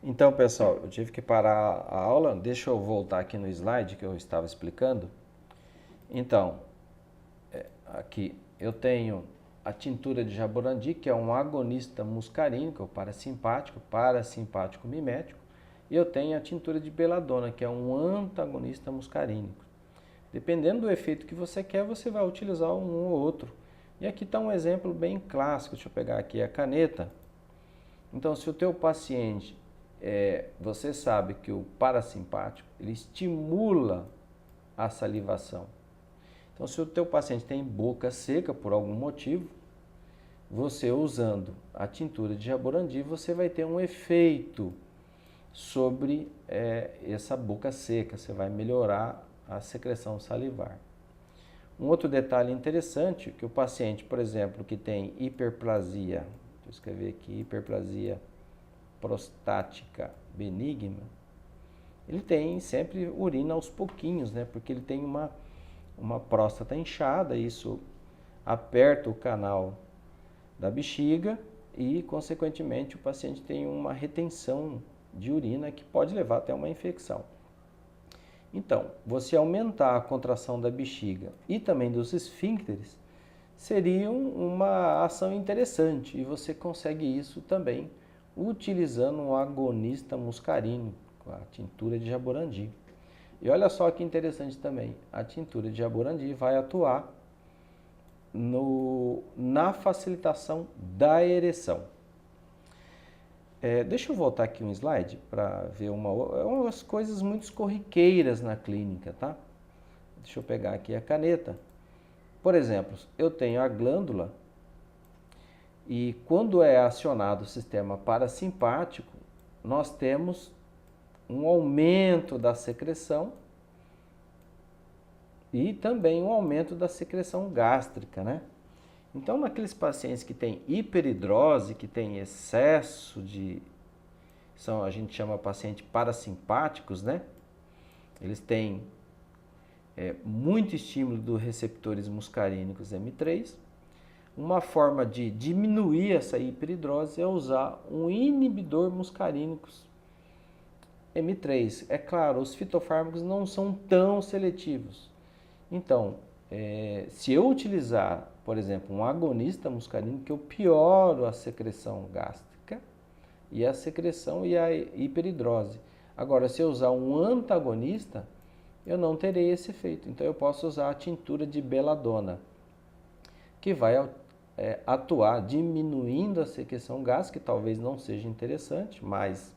Então, pessoal, eu tive que parar a aula. Deixa eu voltar aqui no slide que eu estava explicando. Então, aqui eu tenho a tintura de Jaborandi, que é um agonista muscarínico, parasimpático mimético, e eu tenho a tintura de Beladona, que é um antagonista muscarínico. Dependendo do efeito que você quer, você vai utilizar um ou outro. E aqui está um exemplo bem clássico. Deixa eu pegar aqui a caneta. Então, se o teu paciente, você sabe que o parasimpático, ele estimula a salivação. Então, se o teu paciente tem boca seca por algum motivo, você usando a tintura de Jaborandi, você vai ter um efeito sobre essa boca seca, você vai melhorar a secreção salivar. Um outro detalhe interessante, que o paciente, por exemplo, que tem hiperplasia, deixa eu escrever aqui, hiperplasia prostática benigna, ele tem sempre urina aos pouquinhos, né? Porque ele tem uma próstata inchada, isso aperta o canal da bexiga e, consequentemente, o paciente tem uma retenção de urina que pode levar até uma infecção. Então, você aumentar a contração da bexiga e também dos esfíncteres seria uma ação interessante e você consegue isso também utilizando um agonista muscarínico, a tintura de Jaborandi. E olha só que interessante também, a tintura de Jaborandi vai atuar na facilitação da ereção. Deixa eu voltar aqui um slide para ver umas coisas muito corriqueiras na clínica, tá? Deixa eu pegar aqui a caneta. Por exemplo, eu tenho a glândula e quando é acionado o sistema parasimpático, nós temos um aumento da secreção e também um aumento da secreção gástrica, né? Então, naqueles pacientes que têm hiperidrose, que têm excesso de... a gente chama pacientes parasimpáticos, né? Eles têm muito estímulo dos receptores muscarínicos M3. Uma forma de diminuir essa hiperidrose é usar um inibidor muscarínicos M3. É claro, os fitofármacos não são tão seletivos. Então, se eu utilizar, por exemplo, um agonista muscarínico, eu pioro a secreção gástrica e a secreção e a hiperidrose. Agora, se eu usar um antagonista, eu não terei esse efeito. Então, eu posso usar a tintura de Beladona, que vai atuar diminuindo a secreção gástrica, que talvez não seja interessante, mas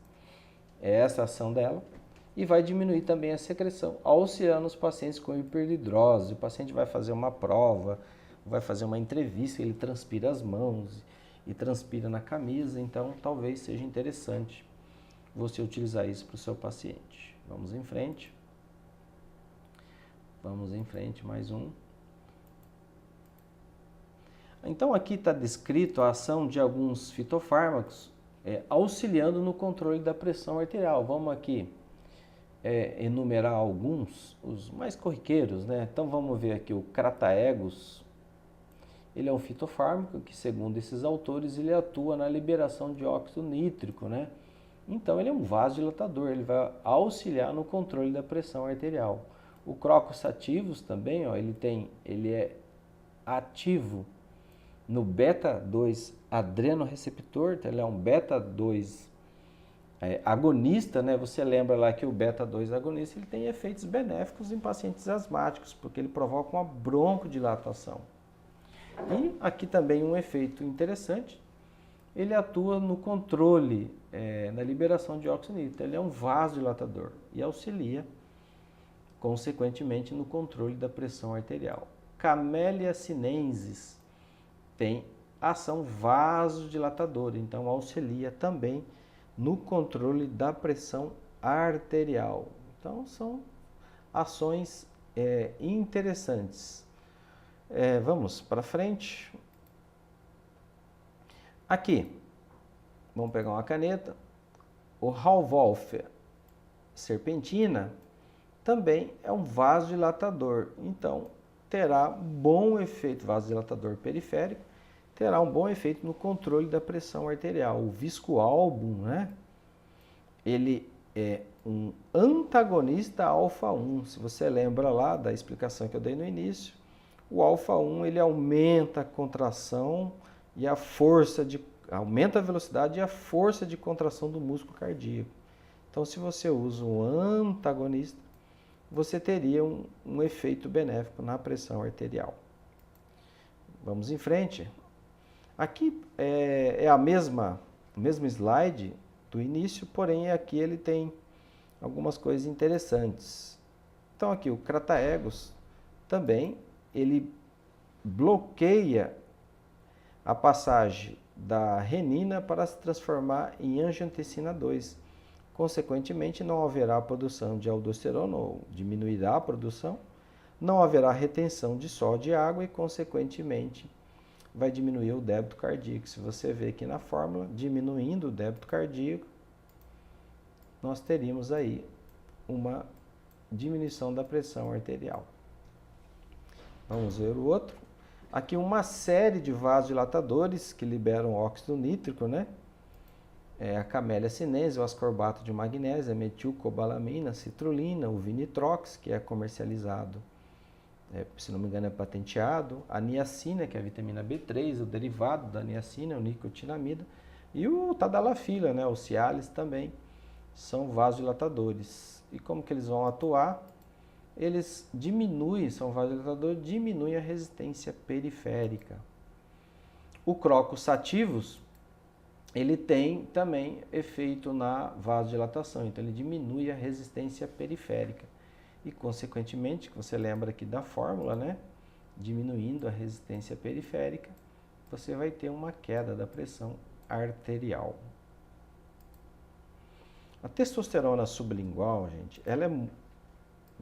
é essa a ação dela. E vai diminuir também a secreção, auxiliando os pacientes com hiperidrose. O paciente vai fazer uma prova, vai fazer uma entrevista, ele transpira as mãos e transpira na camisa, então talvez seja interessante você utilizar isso para o seu paciente. Vamos em frente. Vamos em frente, mais um. Então aqui está descrito a ação de alguns fitofármacos auxiliando no controle da pressão arterial. Vamos aqui enumerar alguns, os mais corriqueiros, né? Então vamos ver aqui o Crataegus. Ele é um fitofármaco que, segundo esses autores, ele atua na liberação de óxido nítrico, né? Então ele é um vasodilatador, ele vai auxiliar no controle da pressão arterial. O Crocus sativus também, ó, ele é ativo no beta-2 adrenoreceptor, então ele é um beta-2 agonista, né? Você lembra lá que o beta-2 agonista ele tem efeitos benéficos em pacientes asmáticos, porque ele provoca uma broncodilatação. E aqui também um efeito interessante, ele atua no controle, na liberação de óxido nítrico. Ele é um vasodilatador e auxilia, consequentemente, no controle da pressão arterial. Camellia sinensis tem ação vasodilatadora, então auxilia também no controle da pressão arterial. Então, são ações interessantes. Vamos para frente. Aqui, vamos pegar uma caneta. O Hallwolf serpentina também é um vasodilatador. Então, terá bom efeito vasodilatador periférico, terá um bom efeito no controle da pressão arterial. O Viscoalbum, né? ele é um antagonista alfa-1. Se você lembra lá da explicação que eu dei no início, o alfa-1 ele aumenta a contração e a força aumenta a velocidade e a força de contração do músculo cardíaco. Então, se você usa um antagonista, você teria um efeito benéfico na pressão arterial. Vamos em frente. Aqui é o mesmo slide do início, porém aqui ele tem algumas coisas interessantes. Então aqui o crataegos também ele bloqueia a passagem da renina para se transformar em angiotensina 2. Consequentemente, não haverá produção de aldosterona, ou diminuirá a produção, não haverá retenção de sódio e água e, consequentemente, vai diminuir o débito cardíaco. Se você vê aqui na fórmula, diminuindo o débito cardíaco, nós teríamos aí uma diminuição da pressão arterial. Vamos ver o outro. Aqui uma série de vasodilatadores que liberam óxido nítrico, né? A camélia cinese, o ascorbato de magnésio, a metilcobalamina, a citrulina, o vinitrox, que é comercializado, se não me engano é patenteado, a niacina, que é a vitamina B3, o derivado da niacina, o nicotinamida, e o tadalafila, né? O Cialis também, são vasodilatadores. E como que eles vão atuar? Eles são vasodilatadores, diminuem a resistência periférica. O Crocus sativus, ele tem também efeito na vasodilatação, então ele diminui a resistência periférica. E, consequentemente, você lembra aqui da fórmula, né? Diminuindo a resistência periférica, você vai ter uma queda da pressão arterial. A testosterona sublingual, gente, ela é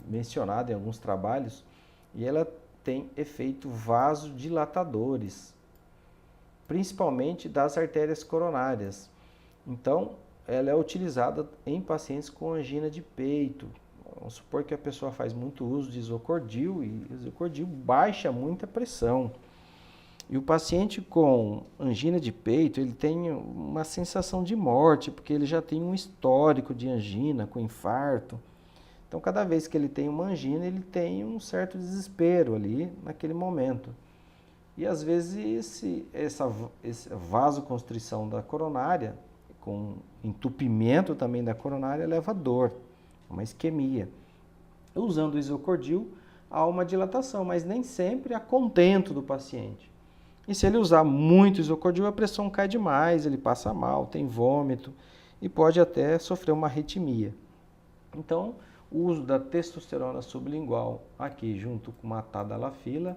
mencionada em alguns trabalhos e ela tem efeito vasodilatadores, principalmente das artérias coronárias. Então, ela é utilizada em pacientes com angina de peito. Vamos supor que a pessoa faz muito uso de isocordil e o isocordil baixa muita pressão. E o paciente com angina de peito, ele tem uma sensação de morte, porque ele já tem um histórico de angina, com infarto. Então, cada vez que ele tem uma angina, ele tem um certo desespero ali, naquele momento. E, às vezes, essa vasoconstrição da coronária, com entupimento também da coronária, leva a dor, uma isquemia. Usando o isocordil, há uma dilatação, mas nem sempre há contento do paciente. E se ele usar muito isocordil, a pressão cai demais, ele passa mal, tem vômito e pode até sofrer uma arritmia. Então, o uso da testosterona sublingual aqui junto com uma tadalafila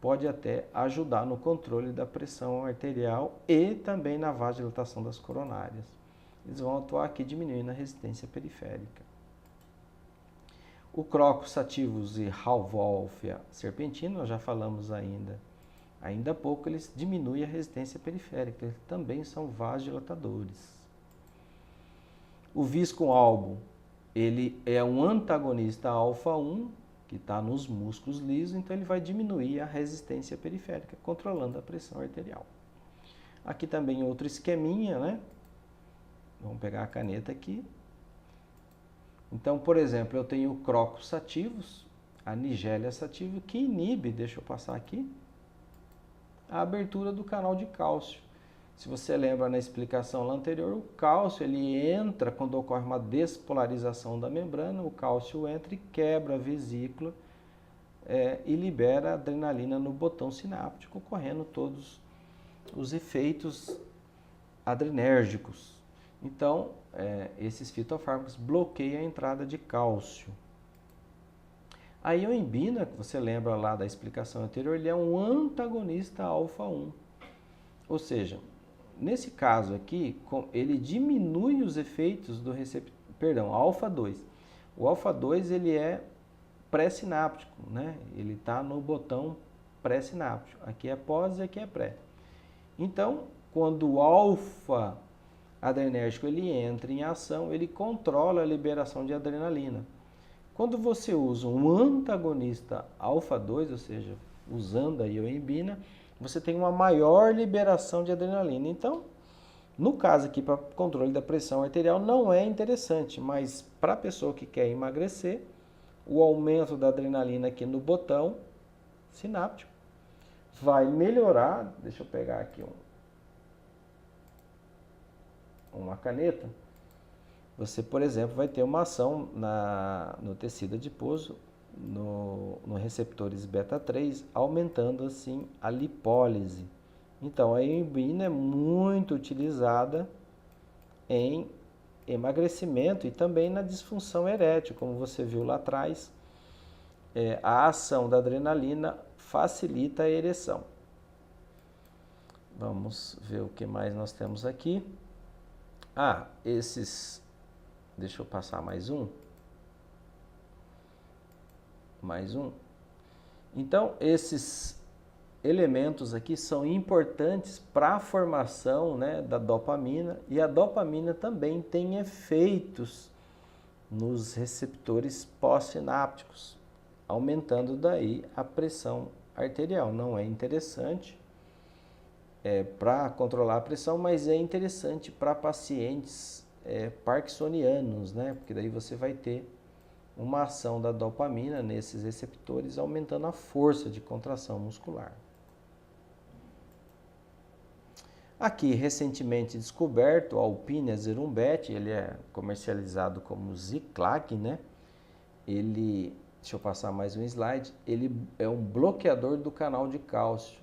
pode até ajudar no controle da pressão arterial e também na vasodilatação das coronárias. Eles vão atuar aqui diminuindo a resistência periférica. O Crocus sativus e Rauwolfia serpentina, nós já falamos ainda há pouco, eles diminuem a resistência periférica, eles também são vasodilatadores. O Viscoalbo, ele é um antagonista alfa-1, que está nos músculos lisos, então ele vai diminuir a resistência periférica, controlando a pressão arterial. Aqui também outro esqueminha, né? Vamos pegar a caneta aqui. Então, por exemplo, eu tenho o Crocus sativus, a Nigélia sativa, que inibe, deixa eu passar aqui, a abertura do canal de cálcio. Se você lembra na explicação lá anterior, o cálcio ele entra quando ocorre uma despolarização da membrana, o cálcio entra e quebra a vesícula e libera adrenalina no botão sináptico, ocorrendo todos os efeitos adrenérgicos. Então, esses fitofármacos bloqueiam a entrada de cálcio. A ioimbina, que você lembra lá da explicação anterior, ele é um antagonista alfa-1. Ou seja, nesse caso aqui, ele diminui os efeitos do receptor, alfa-2. O alfa-2 ele é pré-sináptico, né? Ele está no botão pré-sináptico. Aqui é pós e aqui é pré. Então, quando o alfa-adrenérgico ele entra em ação, ele controla a liberação de adrenalina. Quando você usa um antagonista alfa-2, ou seja, usando a ioimbina, você tem uma maior liberação de adrenalina. Então, No caso aqui, para controle da pressão arterial, não é interessante, mas para a pessoa que quer emagrecer, o aumento da adrenalina aqui no botão sináptico vai melhorar. Deixa eu pegar aqui uma caneta. Você, por exemplo, vai ter uma ação no tecido adiposo, no receptores beta 3, aumentando assim a lipólise. Então, a inhibina é muito utilizada em emagrecimento e também na disfunção erétil, como você viu lá atrás. A ação da adrenalina facilita a ereção. Vamos ver o que mais nós temos aqui. Deixa eu passar mais um. Então, esses elementos aqui são importantes para a formação, né, da dopamina, e a dopamina também tem efeitos nos receptores pós-sinápticos, aumentando daí a pressão arterial. Não é interessante para controlar a pressão, mas é interessante para pacientes parkinsonianos, né? Porque daí você vai ter uma ação da dopamina nesses receptores, aumentando a força de contração muscular. Aqui, recentemente descoberto, o Alpinia Zerumbet, ele é comercializado como Ziclag, né? Deixa eu passar mais um slide, ele é um bloqueador do canal de cálcio.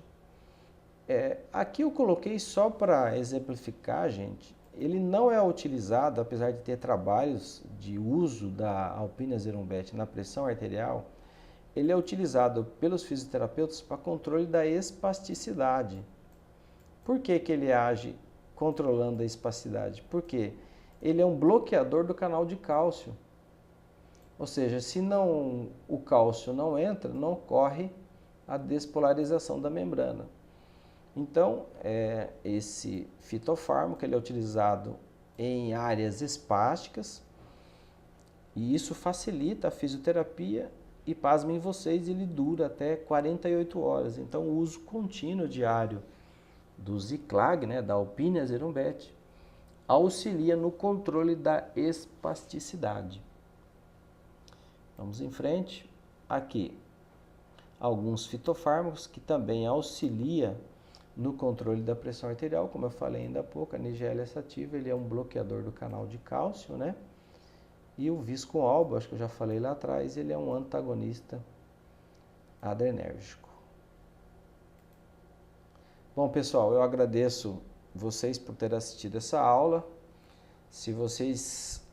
Aqui eu coloquei só para exemplificar, gente. Ele não é utilizado, apesar de ter trabalhos de uso da Alpinia Zerumbet na pressão arterial, ele é utilizado pelos fisioterapeutas para controle da espasticidade. Por que ele age controlando a espasticidade? Porque ele é um bloqueador do canal de cálcio. Ou seja, se o cálcio não entra, não ocorre a despolarização da membrana. Então, esse fitofármaco ele é utilizado em áreas espásticas e isso facilita a fisioterapia e, pasmem vocês, ele dura até 48 horas. Então, o uso contínuo diário do Ziclag, né, da Alpinia Zerumbet, auxilia no controle da espasticidade. Vamos em frente. Aqui, alguns fitofármacos que também auxiliam no controle da pressão arterial, como eu falei ainda há pouco, a Nigella sativa, ele é um bloqueador do canal de cálcio, né? E o Viscoalbo, acho que eu já falei lá atrás, ele é um antagonista adrenérgico. Bom, pessoal, eu agradeço vocês por terem assistido essa aula. Se vocês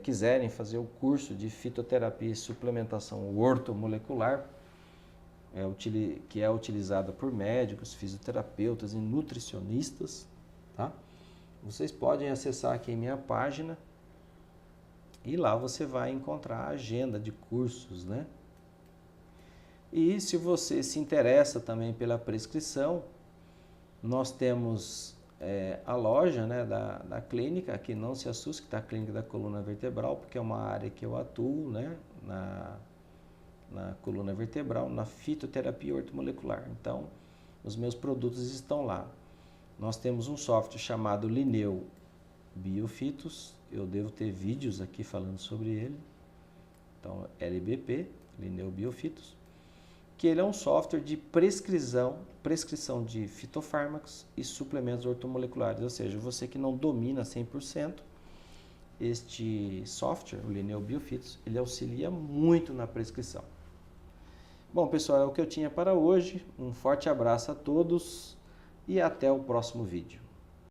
quiserem fazer o curso de fitoterapia e suplementação ortomolecular, que é utilizada por médicos, fisioterapeutas e nutricionistas, tá? Vocês podem acessar aqui em minha página e lá você vai encontrar a agenda de cursos, né? E se você se interessa também pela prescrição, nós temos a loja, né, da clínica, aqui não se assuste que está a clínica da coluna vertebral, porque é uma área que eu atuo, né, na coluna vertebral, na fitoterapia ortomolecular. Então, os meus produtos estão lá. Nós temos um software chamado Lineu Biofitos, eu devo ter vídeos aqui falando sobre ele. Então, LBP, Lineu Biofitos, que ele é um software de prescrição de fitofármacos e suplementos ortomoleculares, ou seja, você que não domina 100%, este software, o Lineu Biofitos, ele auxilia muito na prescrição. Bom, pessoal, é o que eu tinha para hoje. Um forte abraço a todos e até o próximo vídeo.